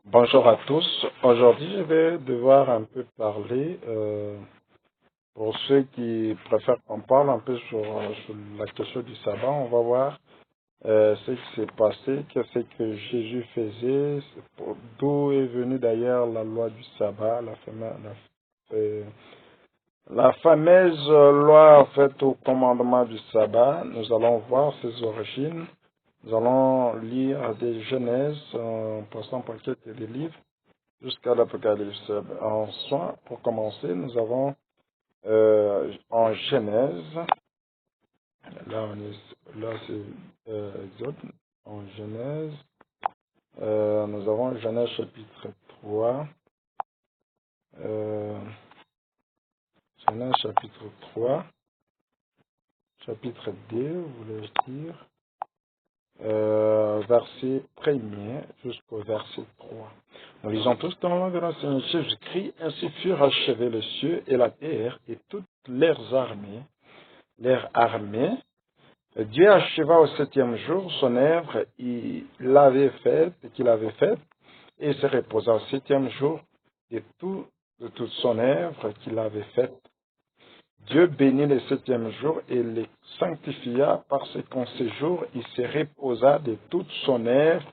Bonjour à tous. Aujourd'hui, je vais devoir un peu parler, pour ceux qui préfèrent qu'on parle un peu sur la question du sabbat. On va voir ce qui s'est passé, qu'est-ce que Jésus faisait, d'où est venue d'ailleurs la loi du sabbat, la fameuse loi en fait au commandement du sabbat. Nous allons voir ses origines. Nous allons lire des Genèses en passant par quelques des livres jusqu'à l'Apocalypse. Pour commencer, nous avons en Genèse, là c'est Exode, en Genèse, nous avons Genèse chapitre 3, euh, Genèse chapitre 3, chapitre 2, voulais-je dire, verset 1er jusqu'au verset 3. Nous lisons tous dans le nom de notre Seigneur Jésus-Christ. Ainsi furent achevés les cieux et la terre et toutes leurs armées. Dieu acheva au septième jour son œuvre qu'il avait faite, et se reposa au septième jour de toute son œuvre qu'il avait faite. Dieu bénit le septième jour et le sanctifia parce qu'en ce jour il se reposa de toute son œuvre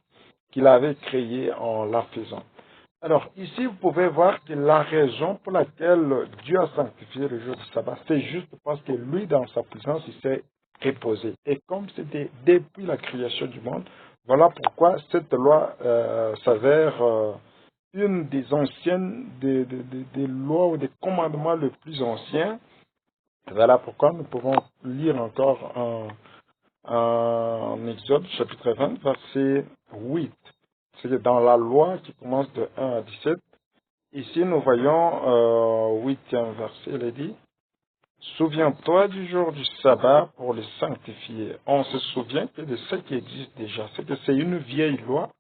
qu'il avait créée en la faisant. Alors ici vous pouvez voir que la raison pour laquelle Dieu a sanctifié le jour du sabbat, c'est juste parce que lui dans sa puissance il s'est reposé. Et comme c'était depuis la création du monde, voilà pourquoi cette loi s'avère une des anciennes, des lois ou des commandements les plus anciens. Voilà pourquoi nous pouvons lire encore en Exode chapitre 20, verset 8. C'est dans la loi qui commence de 1 à 17. Ici, nous voyons 8e verset, il est dit, souviens-toi du jour du sabbat pour le sanctifier. On se souvient que de ce qui existe déjà. C'est que c'est une vieille loi,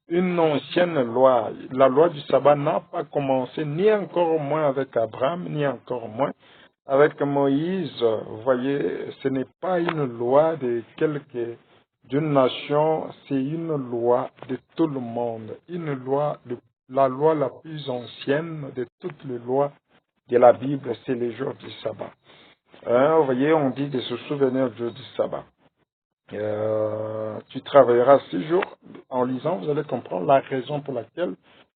une ancienne loi. La loi du sabbat n'a pas commencé, ni encore moins avec Abraham, ni encore moins avec Moïse. Vous voyez, ce n'est pas une loi d'une nation, c'est une loi de tout le monde. La loi la plus ancienne de toutes les lois de la Bible, c'est le jour du sabbat. Vous voyez, on dit de se souvenir du jour du sabbat. Tu travailleras 6 jours. En lisant, vous allez comprendre la raison pour laquelle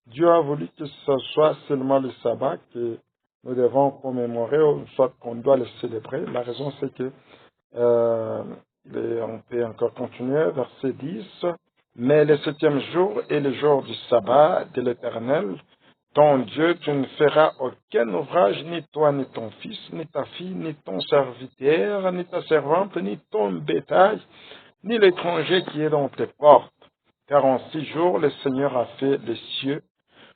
Dieu a voulu que ce soit seulement le sabbat que nous devons commémorer, ou soit qu'on doit le célébrer. La raison, c'est que, on peut encore continuer, verset 10. Mais le septième jour est le jour du sabbat de l'Éternel, ton Dieu. Tu ne feras aucun ouvrage, ni toi, ni ton fils, ni ta fille, ni ton serviteur, ni ta servante, ni ton bétail, ni l'étranger qui est dans tes portes. Car en 6 jours, le Seigneur a fait les cieux,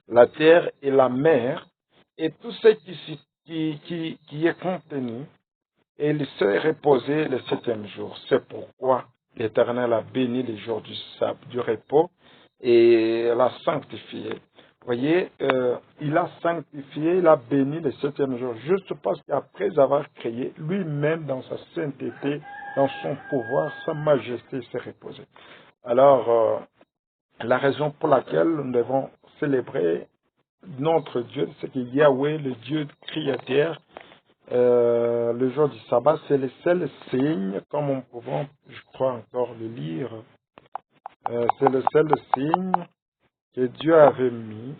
la terre et la mer, et tout ce qui est contenu, et il s'est reposé le septième jour. C'est pourquoi l'Éternel a béni les jours du repos et l'a sanctifié. Vous voyez, il a sanctifié, il a béni le septième jour, juste parce qu'après avoir créé, lui-même dans sa sainteté, dans son pouvoir, sa majesté s'est reposé. Alors, la raison pour laquelle nous devons célébrer notre Dieu, c'est que Yahweh, le Dieu créateur, le jour du sabbat, c'est le seul signe, comme on pouvons, je crois encore le lire, c'est le seul signe que Dieu avait mis,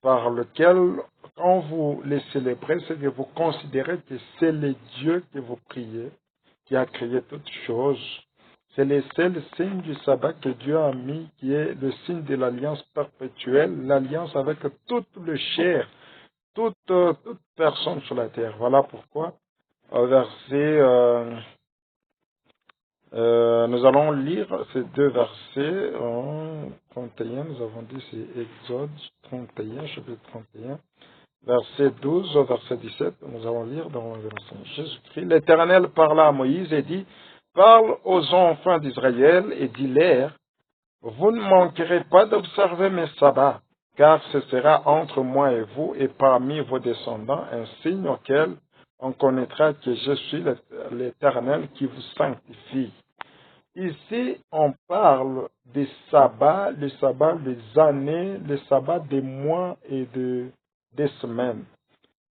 par lequel, quand vous les célébrez, c'est que vous considérez que c'est le Dieu que vous priez, qui a créé toutes choses. C'est le seul signe du sabbat que Dieu a mis, qui est le signe de l'alliance perpétuelle, l'alliance avec toute le chair, toute personne sur la terre. Voilà pourquoi, au verset, nous allons lire ces deux versets, en 31, nous avons dit c'est Exode 31, chapitre 31, verset 12 au verset 17, nous allons lire dans le Seigneur Jésus-Christ. L'Éternel parla à Moïse et dit, parle aux enfants d'Israël et dis-leur, vous ne manquerez pas d'observer mes sabbats, car ce sera entre moi et vous et parmi vos descendants un signe auquel on connaîtra que je suis l'Éternel qui vous sanctifie. Ici, on parle des sabbats, les sabbats des années, les sabbats des mois et des semaines.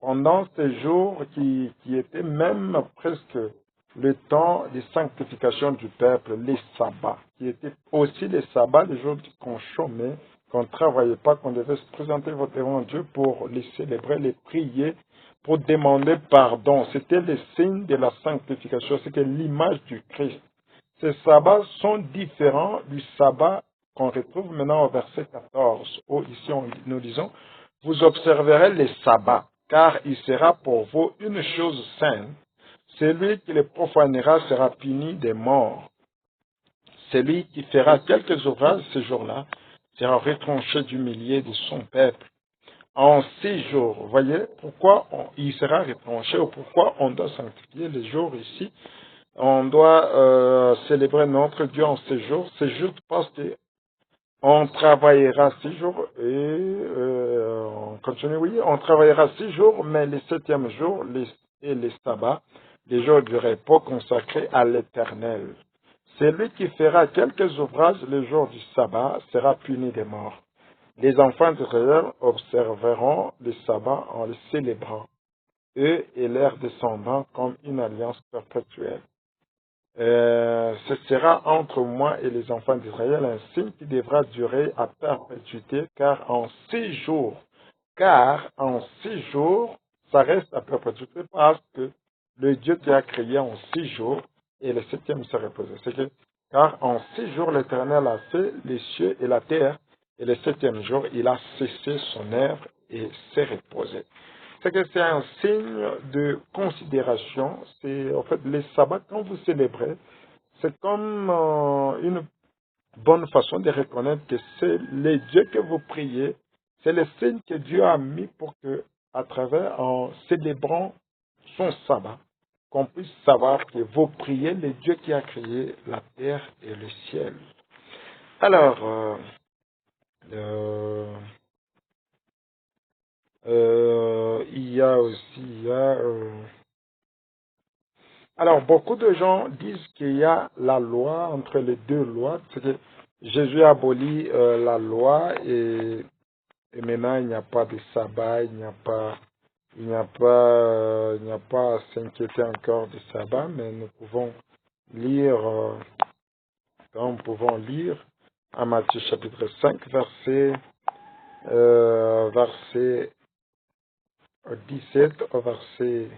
Pendant ces jours qui étaient même presque le temps de sanctification du peuple, les sabbats, qui étaient aussi les sabbats, les jours qu'on chômait, qu'on ne travaillait pas, qu'on devait se présenter devant Dieu pour les célébrer, les prier, pour demander pardon. C'était le signe de la sanctification, c'était l'image du Christ. Ces sabbats sont différents du sabbat qu'on retrouve maintenant au verset 14, où ici nous disons, vous observerez les sabbats, car il sera pour vous une chose sainte. Celui qui les profanera sera puni des morts. Celui qui fera quelques ouvrages ce jour-là sera retranché du milieu de son peuple. En 6 jours, vous voyez pourquoi il sera retranché ou pourquoi on doit sanctifier les jours ici. On doit célébrer notre Dieu en 6 jours. C'est juste parce que on travaillera 6 jours et on continue, oui, on travaillera 6 jours, mais le septième jour et les sabbats, les jours du repos consacrés à l'Éternel. Celui qui fera quelques ouvrages le jour du sabbat sera puni de mort. Les enfants d'Israël observeront le sabbat en le célébrant, eux et leurs descendants, comme une alliance perpétuelle. Ce sera entre moi et les enfants d'Israël un signe qui devra durer à perpétuité, car en 6 jours, ça reste à perpétuité parce que le Dieu qui a créé en 6 jours et le septième s'est reposé. Car en 6 jours, l'Éternel a fait les cieux et la terre, et le septième jour, il a cessé son œuvre et s'est reposé. C'est que c'est un signe de considération. C'est en fait les sabbats quand vous célébrez, c'est comme une bonne façon de reconnaître que c'est les dieux que vous priez, c'est le signe que Dieu a mis pour que, à travers, en célébrant son sabbat, qu'on puisse savoir que vous priez le Dieu qui a créé la terre et le ciel. Alors, il y a aussi, alors, beaucoup de gens disent qu'il y a la loi entre les deux lois. C'est que Jésus a aboli la loi et maintenant il n'y a pas de sabbat, il n'y a pas à s'inquiéter encore du sabbat, mais nous pouvons lire, en Matthieu chapitre 5, verset 17 au verset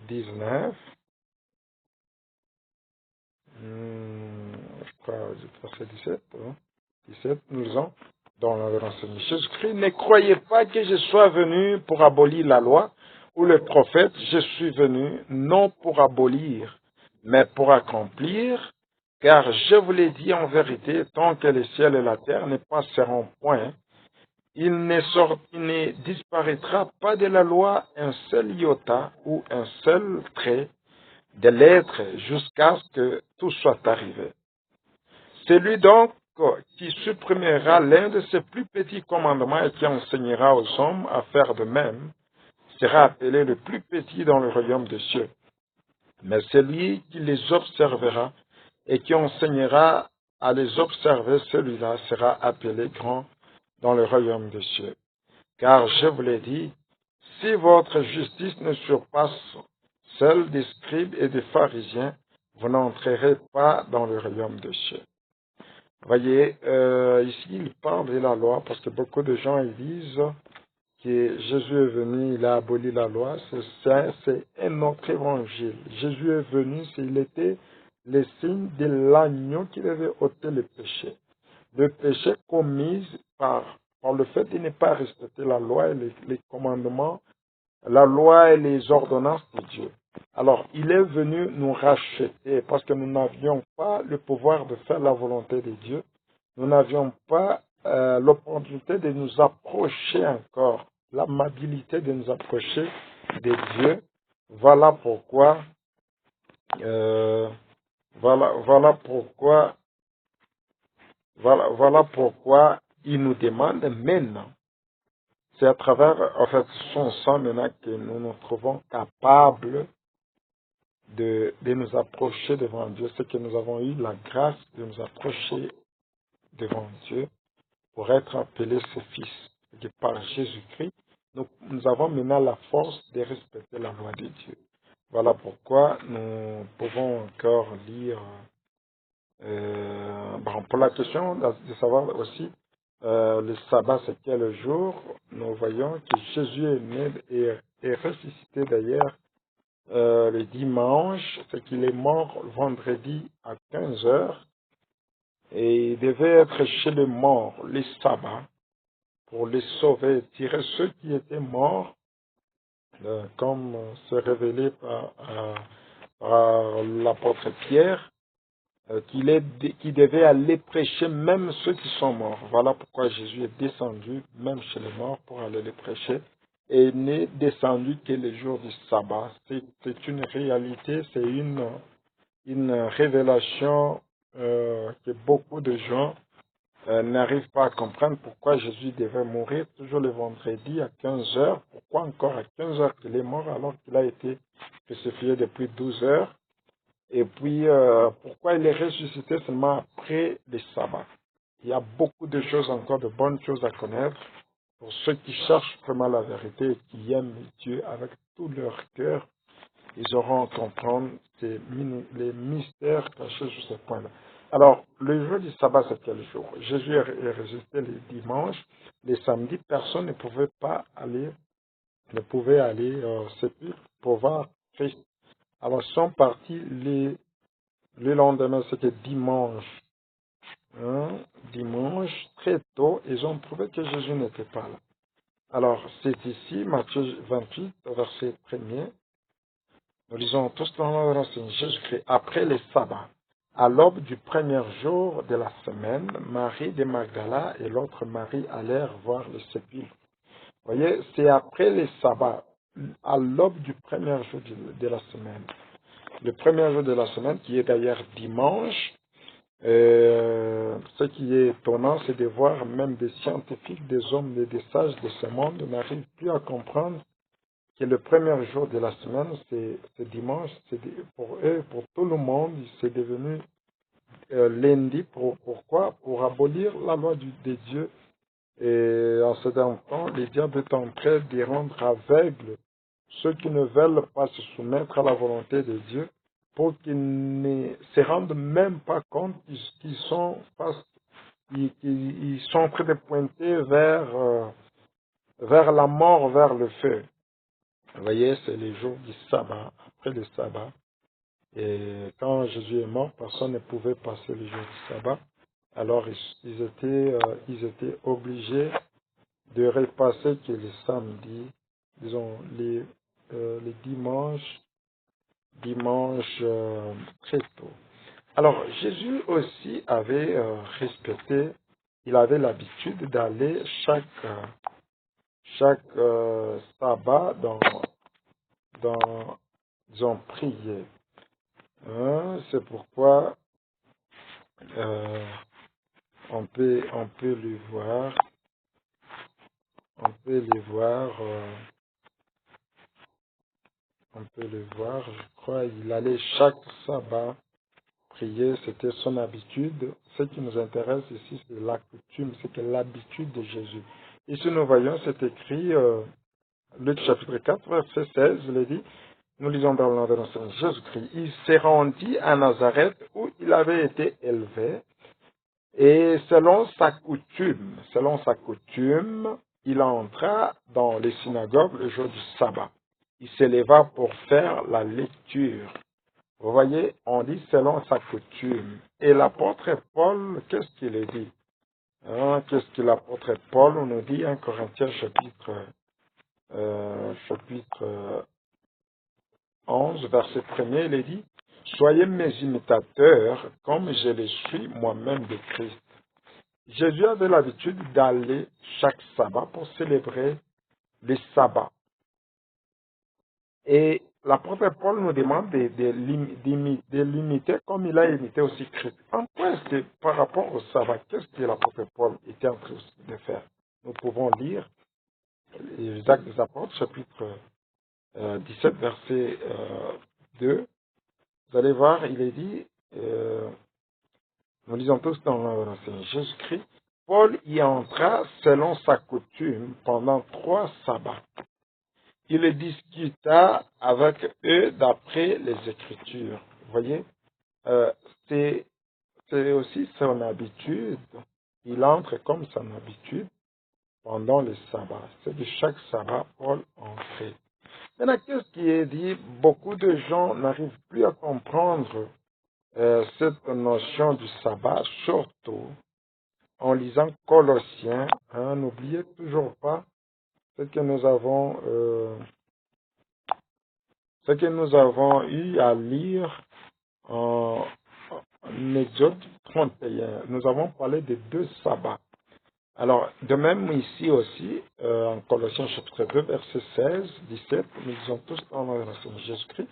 19. Je crois, verset 17, hein, 17, nous lisons dans le renseignement. Jésus-Christ, ne croyez pas que je sois venu pour abolir la loi ou le prophète, je suis venu non pour abolir, mais pour accomplir, car je vous l'ai dit en vérité, tant que le ciel et la terre ne passeront point, il ne disparaîtra pas de la loi un seul iota ou un seul trait de l'être jusqu'à ce que tout soit arrivé. Celui donc qui supprimera l'un de ses plus petits commandements et qui enseignera aux hommes à faire de même, sera appelé le plus petit dans le royaume des cieux. Mais celui qui les observera et qui enseignera à les observer, celui-là sera appelé grand dans le royaume des cieux. Car je vous l'ai dit, si votre justice ne surpasse celle des scribes et des pharisiens, vous n'entrerez pas dans le royaume des cieux. Voyez, ici il parle de la loi parce que beaucoup de gens ils disent que Jésus est venu, il a aboli la loi. C'est un autre évangile. Jésus est venu, il était le signe de l'agneau qui devait ôter le péché. Le péché commis par le fait de ne pas respecter la loi et les commandements, la loi et les ordonnances de Dieu. Alors, il est venu nous racheter parce que nous n'avions pas le pouvoir de faire la volonté de Dieu. Nous n'avions pas l'opportunité de nous approcher encore, l'amabilité de nous approcher de Dieu. Voilà pourquoi, voilà pourquoi il nous demande maintenant. C'est à travers, en fait, son sang maintenant que nous nous trouvons capables de nous approcher devant Dieu, c'est que nous avons eu la grâce de nous approcher devant Dieu pour être appelés ses fils. Et que par Jésus-Christ, nous avons maintenant la force de respecter la loi de Dieu. Voilà pourquoi nous pouvons encore lire, pour la question de savoir aussi le sabbat c'est quel jour, nous voyons que Jésus est né et ressuscité d'ailleurs le dimanche, c'est qu'il est mort vendredi à 15 heures et il devait être chez les morts, les sabbats, pour les sauver, tirer ceux qui étaient morts, comme c'est révélé par l'apôtre Pierre, qui devait aller prêcher même ceux qui sont morts. Voilà pourquoi Jésus est descendu même chez les morts pour aller les prêcher et n'est descendu que le jour du sabbat. C'est une réalité, c'est une révélation que beaucoup de gens n'arrivent pas à comprendre pourquoi Jésus devait mourir toujours le vendredi à 15 heures. Pourquoi encore à 15 heures qu'il est mort alors qu'il a été crucifié depuis 12 heures. Et puis, pourquoi il est ressuscité seulement après le sabbat. Il y a beaucoup de choses encore, de bonnes choses à connaître pour ceux qui cherchent vraiment la vérité et qui aiment Dieu avec tout leur cœur. Ils auront à comprendre les mystères cachés sur ce point-là. Alors, le jour du sabbat, c'est quel jour? Jésus est ressuscité le dimanche. Les samedis, personne ne pouvait aller au sépulcre pour voir Christ. Alors, ils sont partis le lendemain, c'était dimanche. Dimanche, très tôt, ils ont trouvé que Jésus n'était pas là. Alors, c'est ici, Matthieu 28, verset 1er. Nous lisons tous dans le Seigneur Jésus-Christ. Après le sabbat, à l'aube du premier jour de la semaine, Marie de Magdala et l'autre Marie allèrent voir le sépulcre. Vous voyez, c'est après le sabbat, à l'aube du premier jour de la semaine. Le premier jour de la semaine, qui est d'ailleurs dimanche, ce qui est étonnant, c'est de voir même des scientifiques, des hommes et des sages de ce monde n'arrivent plus à comprendre que le premier jour de la semaine, c'est dimanche. Pour eux, pour tout le monde, c'est devenu lundi. Pourquoi? Pour abolir la loi de Dieu. Et en ce temps, le diable est en train de rendre aveugles ceux qui ne veulent pas se soumettre à la volonté de Dieu pour qu'ils ne se rendent même pas compte qu'ils sont ils sont en train de pointer vers la mort, vers le feu. Vous voyez, c'est les jours du sabbat, après le sabbat. Et quand Jésus est mort, personne ne pouvait passer le jour du sabbat. Alors ils étaient obligés de repasser que les samedis, disons les dimanches très tôt. Alors Jésus aussi avait il avait l'habitude d'aller chaque sabbat disons, prier. C'est pourquoi on peut le voir, je crois, il allait chaque sabbat prier, c'était son habitude. Ce qui nous intéresse ici, c'est la coutume, c'est que l'habitude de Jésus. Ici, nous voyons, c'est écrit, Luc chapitre 4, verset 16, il est dit, nous lisons dans le nom de notre Seigneur Jésus-Christ, il s'est rendu à Nazareth où il avait été élevé, et selon sa coutume, il entra dans les synagogues le jour du sabbat. Il s'éleva pour faire la lecture. Vous voyez, on dit selon sa coutume. Et l'apôtre Paul, qu'est-ce qu'il dit? Qu'est-ce que l'apôtre Paul nous dit en Corinthiens chapitre 11, verset 1er, il est dit, soyez mes imitateurs comme je le suis moi-même de Christ. Jésus avait l'habitude d'aller chaque sabbat pour célébrer le sabbat. Et l'apôtre Paul nous demande de l'imiter comme il a imité aussi Christ. En quoi est-ce que par rapport au sabbat, qu'est-ce que l'apôtre Paul était en train de faire? Nous pouvons lire les Actes des Apôtres, chapitre 17, verset 2. Vous allez voir, il est dit, nous lisons tous dans le Seigneur Jésus-Christ, Paul y entra selon sa coutume pendant 3 sabbats. Il discuta avec eux d'après les Écritures. Vous voyez, c'est aussi son habitude. Il entre comme son habitude pendant les sabbats. C'est de chaque sabbat, Paul entrait. Maintenant, qu'est-ce qui est dit? Beaucoup de gens n'arrivent plus à comprendre cette notion du sabbat, surtout en lisant Colossiens. N'oubliez toujours pas ce que nous avons eu à lire en Exode 31. Nous avons parlé de 2 sabbats. Alors, de même ici aussi, en Colossiens chapitre 2, verset 16, 17, nous disons tous dans le Seigneur Jésus-Christ,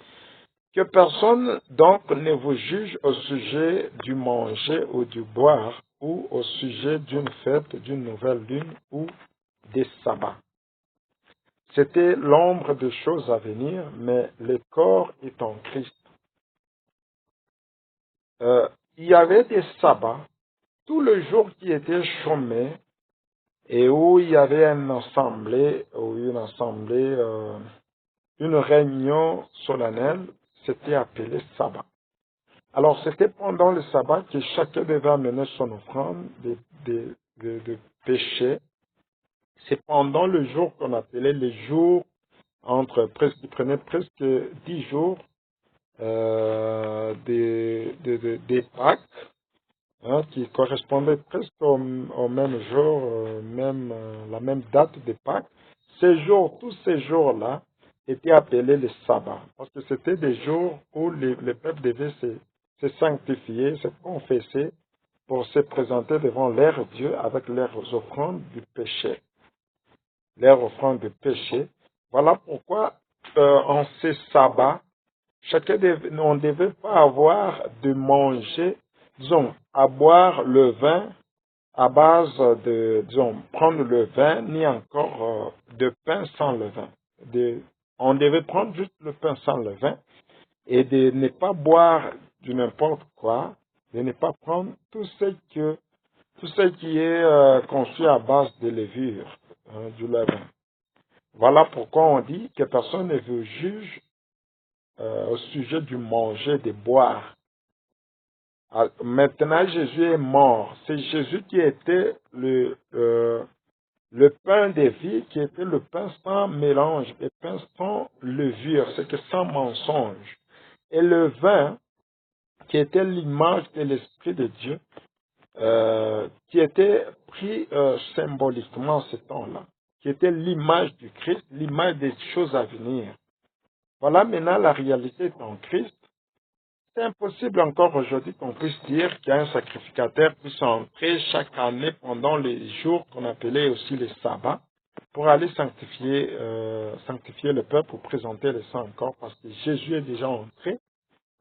que personne donc ne vous juge au sujet du manger ou du boire, ou au sujet d'une fête, d'une nouvelle lune, ou des sabbats. C'était l'ombre de choses à venir, mais le corps est en Christ. Il y avait des sabbats, tout le jour qui étaient chômés, et où il y avait une réunion solennelle, c'était appelé sabbat. Alors, c'était pendant le sabbat que chacun devait amener son offrande de péché. C'est pendant le jour qu'on appelait les jours qui prenaient presque 10 jours des Pâques, qui correspondaient presque au même jour, la même date des Pâques. Tous ces jours-là étaient appelés les sabbats, parce que c'était des jours où le peuple devait se sanctifier, se confesser pour se présenter devant leur Dieu avec leurs offrandes du péché. Leurs offrandes de péché. Voilà pourquoi en ces sabbats, on ne devait pas avoir de manger, à boire le vin à base de, prendre le vin, ni encore de pain sans levain. On devait prendre juste le pain sans levain et de ne pas boire du n'importe quoi, de ne pas prendre tout ce qui est construit à base de levure, du levain. Voilà pourquoi on dit que personne ne vous juge au sujet du manger, de boire. Maintenant, Jésus est mort. C'est Jésus qui était le pain de vie, qui était le pain sans mélange, le pain sans levure, c'est que sans mensonge. Et le vin, qui était l'image de l'Esprit de Dieu, qui était pris symboliquement ce temps-là, qui était l'image du Christ, l'image des choses à venir. Voilà maintenant la réalité en Christ. C'est impossible encore aujourd'hui qu'on puisse dire qu'un sacrificateur puisse entrer chaque année pendant les jours qu'on appelait aussi les sabbats pour aller sanctifier le peuple ou présenter le sang encore, parce que Jésus est déjà entré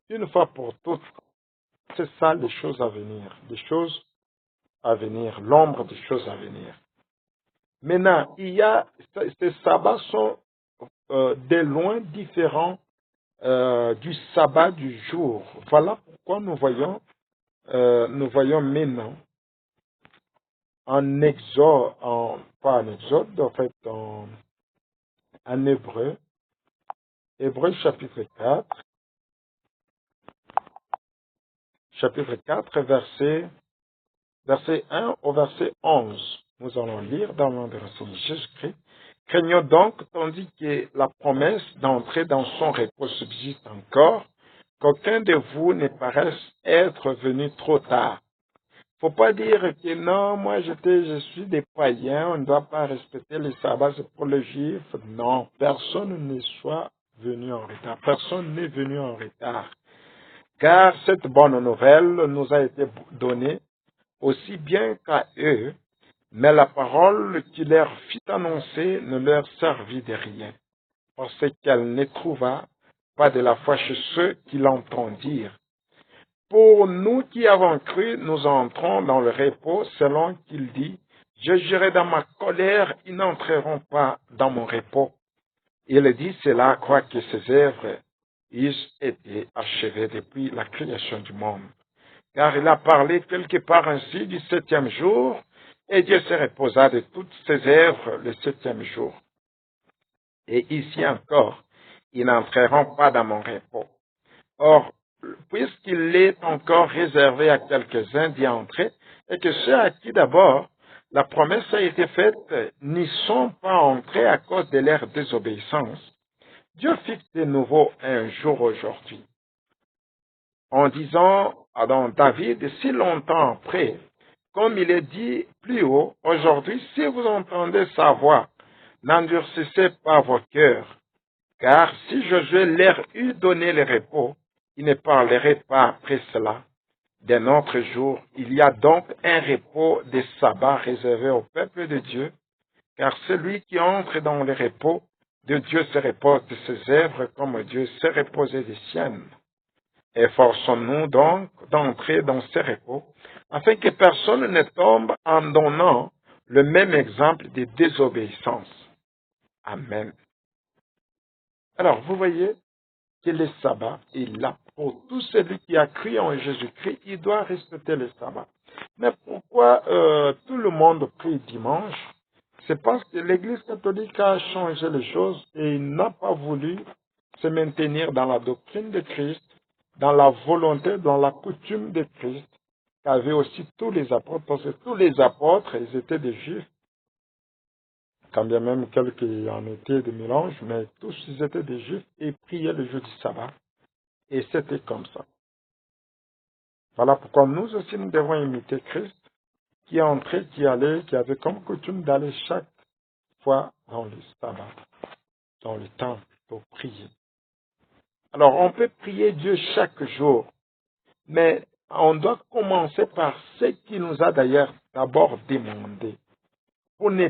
une fois pour toutes. C'est ça les choses à venir, l'ombre des choses à venir. Maintenant, ces sabbats sont de loin différents du sabbat du jour. Voilà pourquoi nous voyons maintenant en Exode, pas en Exode, en fait en Hébreu chapitre 4, verset 1 au verset 11. Nous allons lire dans le nom de Jésus-Christ. Craignons donc, tandis que la promesse d'entrer dans son repos subsiste encore, qu'aucun de vous ne paraisse être venu trop tard. Faut pas dire que non, moi je suis des païens, on ne doit pas respecter les sabbats, c'est pour les juifs. Non, personne ne soit venu en retard. Personne n'est venu en retard. Car cette bonne nouvelle nous a été donnée aussi bien qu'à eux, mais la parole qui leur fit annoncer ne leur servit de rien, parce qu'elle ne trouva pas de la foi chez ceux qui l'entendirent. Pour nous qui avons cru, nous entrons dans le repos, selon qu'il dit, je jurai dans ma colère, ils n'entreront pas dans mon repos. Il dit cela, quoique ses œuvres eussent été achevés depuis la création du monde. Car il a parlé quelque part ainsi du septième jour, et Dieu se reposa de toutes ses œuvres le septième jour. Et ici encore, ils n'entreront pas dans mon repos. Or, puisqu'il est encore réservé à quelques-uns d'y entrer, et que ceux à qui d'abord la promesse a été faite n'y sont pas entrés à cause de leur désobéissance, Dieu fixe de nouveau un jour aujourd'hui, en disant à David si longtemps après, comme il est dit plus haut, aujourd'hui, si vous entendez sa voix, n'endurcissez pas vos cœurs, car si Josué leur eût donné le repos, il ne parlerait pas après cela d'un autre jour. Il y a donc un repos des sabbats réservé au peuple de Dieu, car celui qui entre dans le repos de Dieu se repose de ses œuvres comme Dieu s'est reposé des siennes. Efforçons-nous donc d'entrer dans ce repos, afin que personne ne tombe en donnant le même exemple de désobéissance. Amen. Alors, vous voyez que le sabbat est là pour tout celui qui a cru en Jésus-Christ, il doit respecter le sabbat. Mais pourquoi tout le monde prie dimanche? C'est parce que l'Église catholique a changé les choses et il n'a pas voulu se maintenir dans la doctrine de Christ, dans la volonté, dans la coutume de Christ, qu'avaient aussi tous les apôtres, parce que tous les apôtres, ils étaient des juifs, quand bien même quelques en étaient des mélanges, mais tous ils étaient des juifs et priaient le jour du sabbat. Et c'était comme ça. Voilà pourquoi nous aussi nous devons imiter Christ, qui est entré, qui allait, qui avait comme coutume d'aller chaque fois dans le sabbat, dans le temple, pour prier. Alors on peut prier Dieu chaque jour, mais on doit commencer par ce qu'il nous a d'ailleurs d'abord demandé, pour ne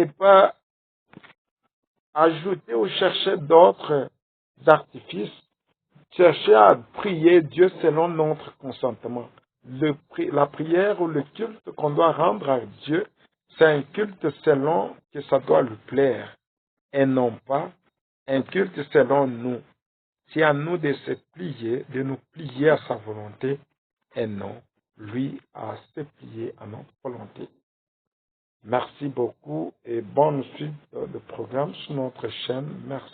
pas ajouter ou chercher d'autres artifices, chercher à prier Dieu selon notre consentement. La prière ou le culte qu'on doit rendre à Dieu, c'est un culte selon que ça doit lui plaire, et non pas un culte selon nous. C'est à nous de se plier, de nous plier à sa volonté, et non lui à se plier à notre volonté. Merci beaucoup et bonne suite de programme sur notre chaîne. Merci.